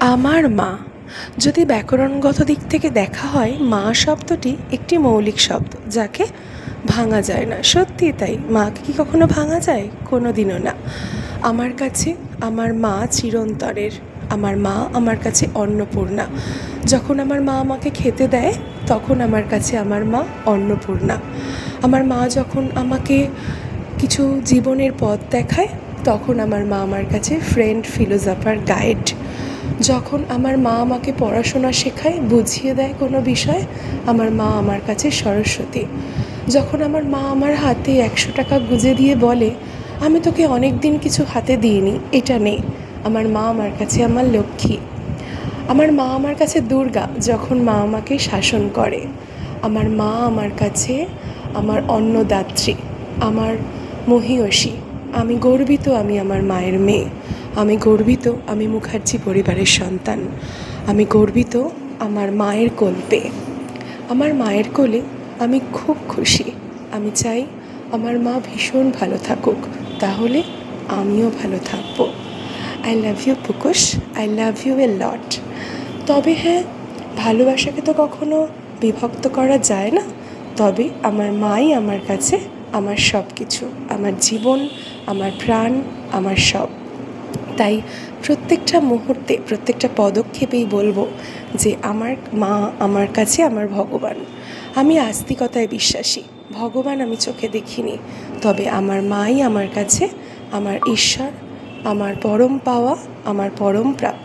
আমার মা। যদি ব্যাকরণগত দিক থেকে দেখা হয়, মা শব্দটি একটি মৌলিক শব্দ, যাকে ভাঙা যায় না। সত্যিই তাই। মাকে কি কখনো ভাঙা যায়? কোনো দিনও না। আমার কাছে আমার মা চিরন্তনের। আমার মা আমার কাছে অন্নপূর্ণা। যখন আমার মা আমাকে খেতে দেয়, তখন আমার কাছে আমার মা অন্নপূর্ণা। আমার মা যখন আমাকে কিছু জীবনের পথ দেখায়, তখন আমার মা আমার কাছে ফ্রেন্ড, ফিলোজফার, গাইড। যখন আমার মা আমাকে পড়াশোনা শেখায়, বুঝিয়ে দেয় কোনো বিষয়, আমার মা আমার কাছে সরস্বতী। যখন আমার মা আমার হাতে 100 টাকা গুঁজে দিয়ে বলে, আমি তোকে অনেক দিন কিছু হাতে দিইনি, এটা নে, আমার মা আমার কাছে আমার লক্ষ্মী। আমার মা আমার কাছে দুর্গা, যখন মা আমাকে শাসন করে। আমার মা আমার কাছে আমার অন্নদাত্রী, আমার মহীয়সী। আমি গর্বিত আমি আমার মায়ের মেয়ে। আমি গর্বিত আমি মুখার্জি পরিবারের সন্তান। আমি গর্বিত আমার মায়ের কোল পেয়ে। আমার মায়ের কোলে আমি খুব খুশি। আমি চাই আমার মা ভীষণ ভালো থাকুক, তাহলে আমিও ভালো থাকবো। আই লাভ ইউ পুকুশ, I love you a lot. তবে হ্যাঁ, ভালোবাসাকে তো কখনো বিভক্ত করা যায় না। তবে আমার মাই আমার কাছে আমার সব কিছু, আমার জীবন, আমার প্রাণ, আমার সব। তাই প্রত্যেকটা মুহূর্তে, প্রত্যেকটা পদক্ষেপেই বলবো যে আমার মা আমার কাছে আমার ভগবান। আমি আস্তিকতায় বিশ্বাসী। ভগবান আমি চোখে দেখিনি, তবে আমার মাই আমার কাছে আমার ঈশ্বর, আমার পরম পাওয়া, আমার পরম প্রাপ্তি।